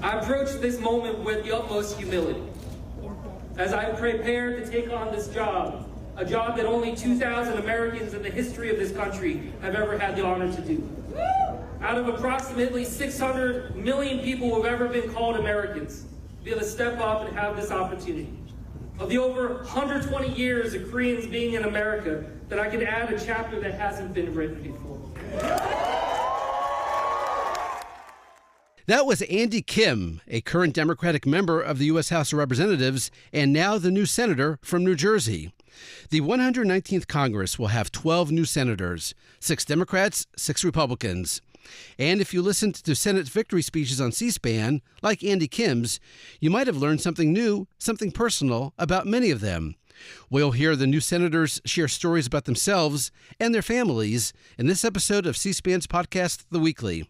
I approach this moment with the utmost humility as I prepare to take on this job, a job that only 2,000 Americans in the history of this country have ever had the honor to do. Out of approximately 600 million people who have ever been called Americans, to be able to step up and have this opportunity. Of the over 120 years of Koreans being in America, that I could add a chapter that hasn't been written before. That was Andy Kim, a current Democratic member of the U.S. House of Representatives and now the new senator from New Jersey. The 119th Congress will have 12 new senators, 6 Democrats, 6 Republicans. And if you listened to Senate victory speeches on C-SPAN, like Andy Kim's, you might have learned something new, something personal about many of them. We'll hear the new senators share stories about themselves and their families in this episode of C-SPAN's podcast, The Weekly.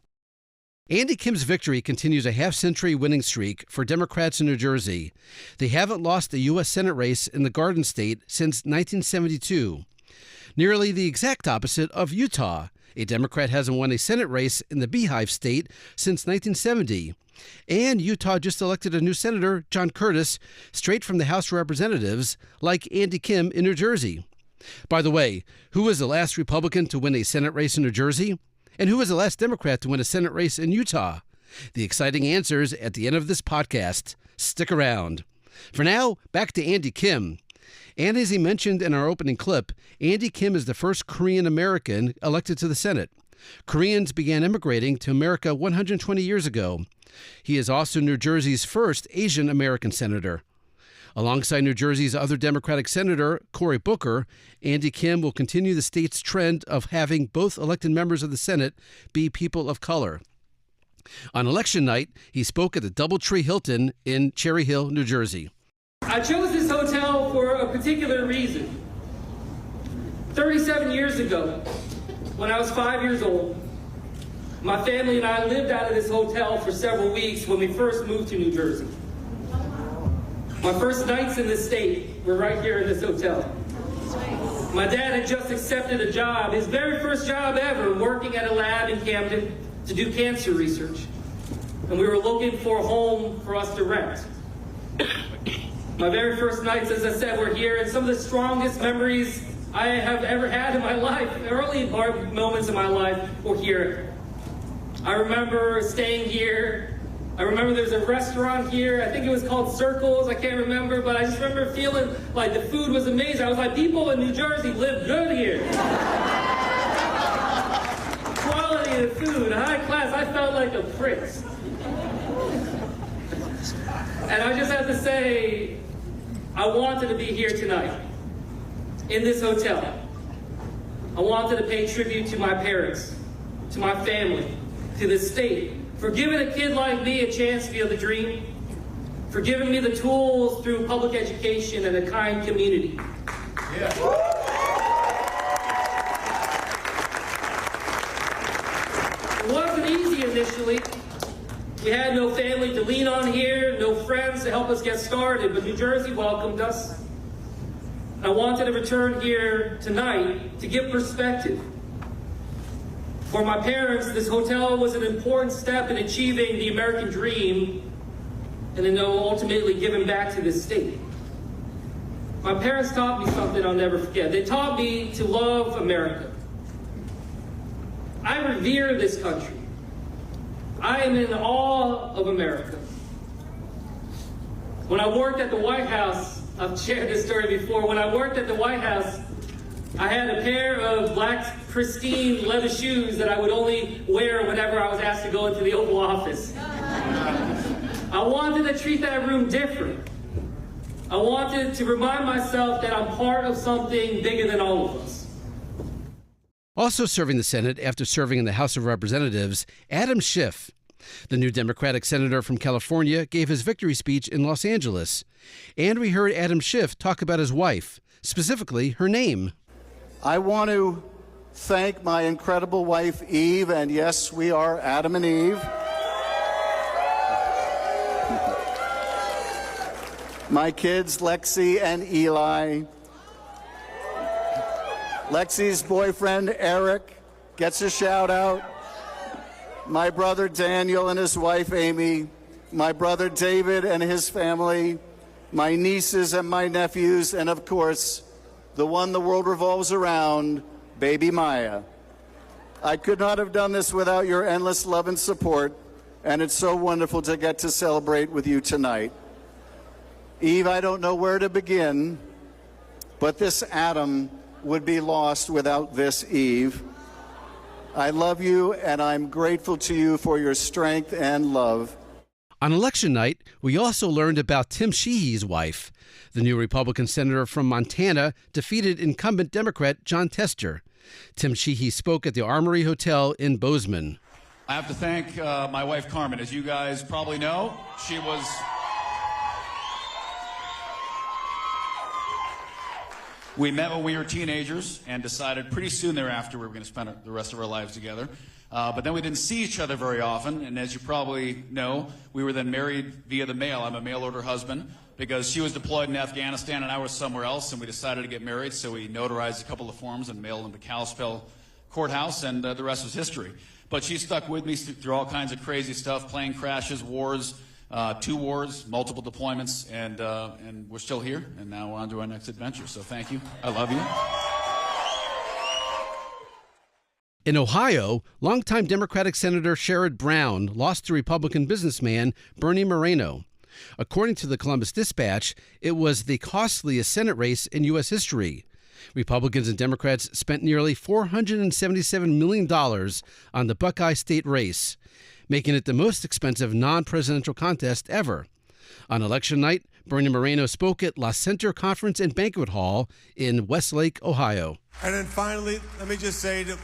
Andy Kim's victory continues a half-century winning streak for Democrats in New Jersey. They haven't lost a U.S. Senate race in the Garden State since 1972. Nearly the exact opposite of Utah. A Democrat hasn't won a Senate race in the Beehive State since 1970. And Utah just elected a new senator, John Curtis, straight from the House of Representatives, like Andy Kim in New Jersey. By the way, who was the last Republican to win a Senate race in New Jersey? And who was the last Democrat to win a Senate race in Utah? The exciting answers at the end of this podcast. Stick around. For now, back to Andy Kim. And as he mentioned in our opening clip, Andy Kim is the first Korean American elected to the Senate. Koreans began immigrating to America 120 years ago. He is also New Jersey's first Asian American senator. Alongside New Jersey's other Democratic Senator, Cory Booker, Andy Kim will continue the state's trend of having both elected members of the Senate be people of color. On election night, he spoke at the DoubleTree Hilton in Cherry Hill, New Jersey. I chose this hotel for a particular reason. 37 years ago, when I was 5 years old, my family and I lived out of this hotel for several weeks when we first moved to New Jersey. My first nights in this state were right here in this hotel. My dad had just accepted a job, his very first job ever, working at a lab in Camden to do cancer research. And we were looking for a home for us to rent. My very first nights, as I said, were here, and some of the strongest memories I have ever had in my life, early moments of my life, were here. I remember staying here. I remember there was a restaurant here. I think it was called Circles. I can't remember, but I just remember feeling like the food was amazing. I was like, people in New Jersey live good here. Quality of food, high class. I felt like a prince. And I just have to say, I wanted to be here tonight, in this hotel. I wanted to pay tribute to my parents, to my family, to the state, for giving a kid like me a chance to be able to dream, for giving me the tools through public education and a kind community. Yeah. It wasn't easy initially. We had no family to lean on here, no friends to help us get started, but New Jersey welcomed us. I wanted to return here tonight to give perspective. For my parents, this hotel was an important step in achieving the American dream and then ultimately giving back to this state. My parents taught me something I'll never forget. They taught me to love America. I revere this country. I am in awe of America. When I worked at the White House, I've shared this story before, when I worked at the White House, I had a pair of black, pristine leather shoes that I would only wear whenever I was asked to go into the Oval Office. I wanted to treat that room different. I wanted to remind myself that I'm part of something bigger than all of us. Also serving the Senate after serving in the House of Representatives, Adam Schiff. The new Democratic senator from California gave his victory speech in Los Angeles. And we heard Adam Schiff talk about his wife, specifically her name. I want to thank my incredible wife, Eve, and yes, we are Adam and Eve. My kids, Lexi and Eli. Lexi's boyfriend, Eric, gets a shout out. My brother, Daniel, and his wife, Amy. my brother David and his family, my nieces and my nephews, and of course, the one the world revolves around, baby Maya. I could not have done this without your endless love and support, and it's so wonderful to get to celebrate with you tonight. Eve, I don't know where to begin, but this Adam would be lost without this Eve. I love you, and I'm grateful to you for your strength and love. On election night, we also learned about Tim Sheehy's wife. The new Republican senator from Montana defeated incumbent Democrat John Tester. Tim Sheehy spoke at the Armory Hotel in Bozeman. I have to thank my wife, Carmen. As you guys probably know, we met when we were teenagers and decided pretty soon thereafter we were going to spend the rest of our lives together. But then we didn't see each other very often, and as you probably know, we were then married via the mail. I'm a mail-order husband because she was deployed in Afghanistan and I was somewhere else, and we decided to get married, so we notarized a couple of forms and mailed them to Kalispell Courthouse, and the rest was history. But she stuck with me through all kinds of crazy stuff, plane crashes, wars, 2 wars, multiple deployments, and we're still here, and now we're on to our next adventure. So thank you. I love you. In Ohio, longtime Democratic Senator Sherrod Brown lost to Republican businessman Bernie Moreno. According to the Columbus Dispatch, it was the costliest Senate race in U.S. history. Republicans and Democrats spent nearly $477 million on the Buckeye State race, making it the most expensive non-presidential contest ever. On election night, Bernie Moreno spoke at La Center Conference and Banquet Hall in Westlake, Ohio. And then finally, let me just say to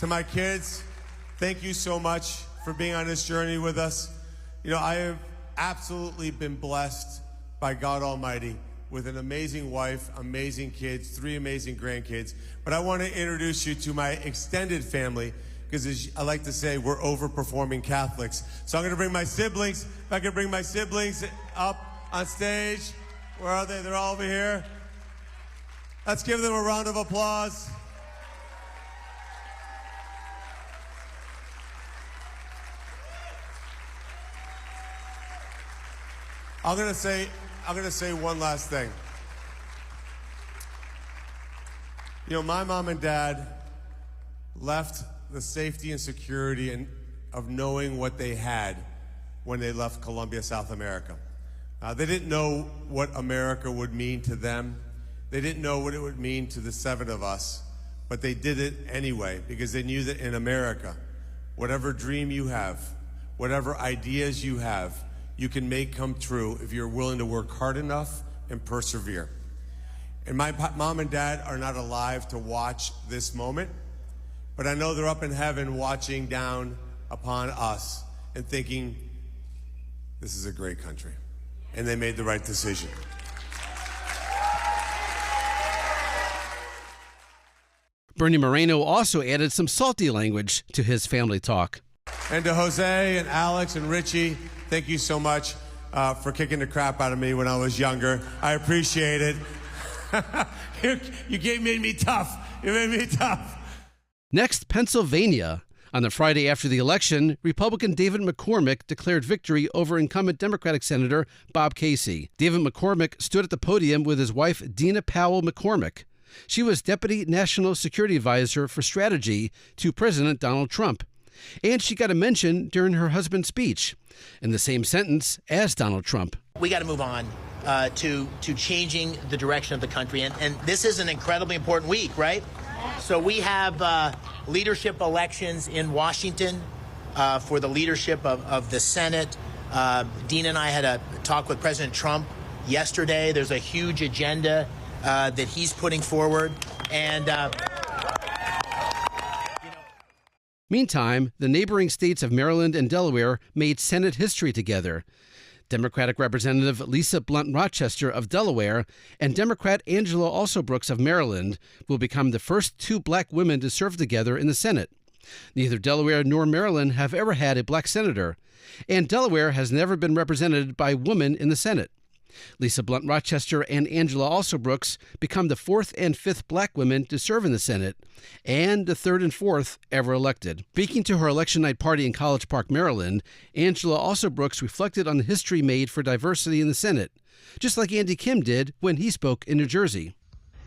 my kids, thank you so much for being on this journey with us. You know, I have absolutely been blessed by God Almighty with an amazing wife, amazing kids, 3 amazing grandkids. But I want to introduce you to my extended family, because as I like to say, we're overperforming Catholics. So I'm going to bring my siblings. If I could bring my siblings up on stage. Where are they? They're all over here. Let's give them a round of applause. I'm gonna say one last thing. You know, my mom and dad left the safety and security of knowing what they had when they left Colombia, South America. They didn't know what America would mean to them. They didn't know what it would mean to the 7 of us, but they did it anyway because they knew that in America, whatever dream you have, whatever ideas you have, you can make come true if you're willing to work hard enough and persevere. And my mom and dad are not alive to watch this moment, but I know they're up in heaven watching down upon us and thinking, this is a great country. And they made the right decision. Bernie Moreno also added some salty language to his family talk. And to Jose and Alex and Richie, thank you so much for kicking the crap out of me when I was younger. I appreciate it. You made me tough. You made me tough. Next, Pennsylvania. On the Friday after the election, Republican David McCormick declared victory over incumbent Democratic Senator Bob Casey. David McCormick stood at the podium with his wife, Dina Powell McCormick. She was Deputy National Security Advisor for Strategy to President Donald Trump. And she got a mention during her husband's speech, in the same sentence as Donald Trump. We got to move on to changing the direction of the country. And this is an incredibly important week, right? So we have leadership elections in Washington for the leadership of the Senate. Dean and I had a talk with President Trump yesterday. There's a huge agenda that he's putting forward. And Meantime, the neighboring states of Maryland and Delaware made Senate history together. Democratic Representative Lisa Blunt Rochester of Delaware and Democrat Angela Alsobrooks of Maryland will become the first 2 black women to serve together in the Senate. Neither Delaware nor Maryland have ever had a black senator, and Delaware has never been represented by a woman in the Senate. Lisa Blunt Rochester and Angela Alsobrooks become the 4th and 5th black women to serve in the Senate, and the 3rd and 4th ever elected. Speaking to her election night party in College Park, Maryland, Angela Alsobrooks reflected on the history made for diversity in the Senate, just like Andy Kim did when he spoke in New Jersey.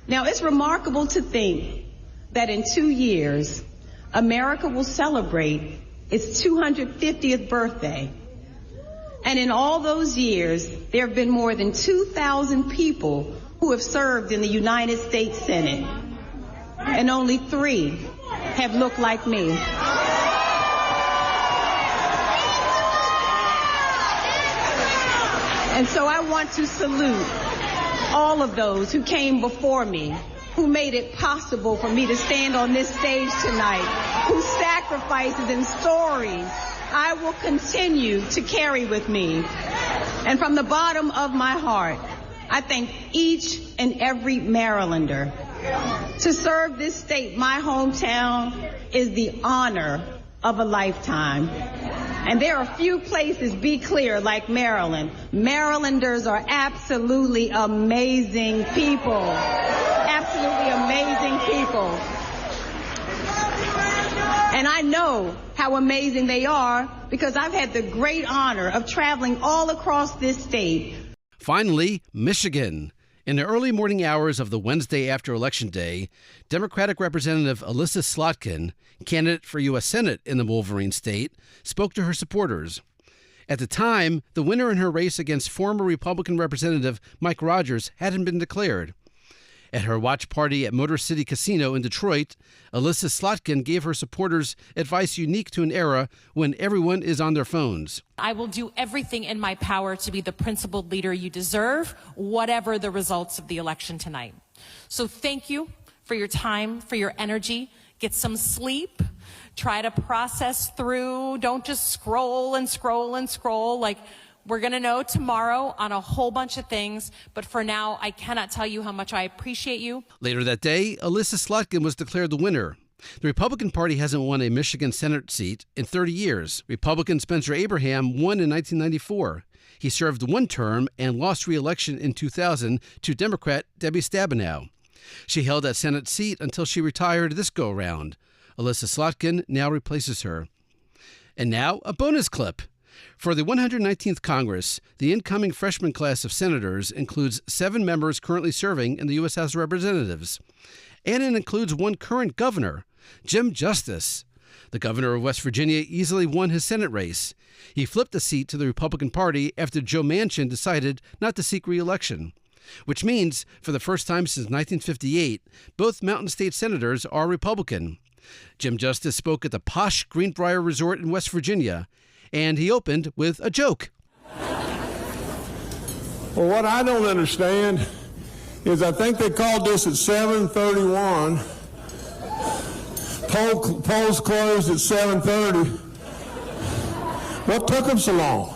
Now, it's remarkable to think that in 2 years, America will celebrate its 250th birthday. And in all those years, there have been more than 2,000 people who have served in the United States Senate, and only 3 have looked like me. And so I want to salute all of those who came before me, who made it possible for me to stand on this stage tonight, whose sacrifices and stories I will continue to carry with me. And from the bottom of my heart, I thank each and every Marylander. To serve this state, my hometown, is the honor of a lifetime. And there are few places, be clear, like Maryland. Marylanders are absolutely amazing people. Absolutely amazing people. And I know how amazing they are because I've had the great honor of traveling all across this state. Finally, Michigan. In the early morning hours of the Wednesday after Election Day, Democratic Representative Alyssa Slotkin, candidate for U.S. Senate in the Wolverine State, spoke to her supporters. At the time, the winner in her race against former Republican Representative Mike Rogers hadn't been declared. At her watch party at Motor City Casino in Detroit, Alyssa Slotkin gave her supporters advice unique to an era when everyone is on their phones. I will do everything in my power to be the principled leader you deserve, whatever the results of the election tonight. So thank you for your time, for your energy. Get some sleep. Try to process through. Don't just scroll and scroll and scroll. We're going to know tomorrow on a whole bunch of things, but for now, I cannot tell you how much I appreciate you. Later that day, Alyssa Slotkin was declared the winner. The Republican Party hasn't won a Michigan Senate seat in 30 years. Republican Spencer Abraham won in 1994. He served 1 term and lost re-election in 2000 to Democrat Debbie Stabenow. She held that Senate seat until she retired this go-round. Alyssa Slotkin now replaces her. And now, a bonus clip. For the 119th Congress, the incoming freshman class of senators includes 7 members currently serving in the U.S. House of Representatives. And it includes 1 current governor, Jim Justice. The governor of West Virginia easily won his Senate race. He flipped the seat to the Republican Party after Joe Manchin decided not to seek re-election. Which means, for the first time since 1958, both Mountain State senators are Republican. Jim Justice spoke at the posh Greenbrier Resort in West Virginia, and he opened with a joke. Well, what I don't understand is I think they called this at 7:31. Polls closed at 7:30. What took them so long?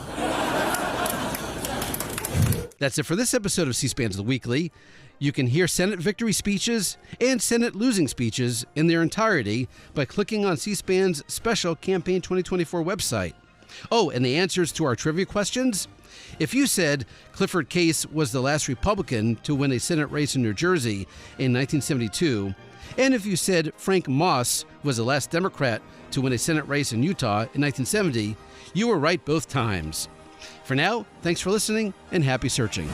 That's it for this episode of C-SPAN's The Weekly. You can hear Senate victory speeches and Senate losing speeches in their entirety by clicking on C-SPAN's special Campaign 2024 website. Oh, and the answers to our trivia questions? If you said Clifford Case was the last Republican to win a Senate race in New Jersey in 1972, and if you said Frank Moss was the last Democrat to win a Senate race in Utah in 1970, you were right both times. For now, thanks for listening and happy searching.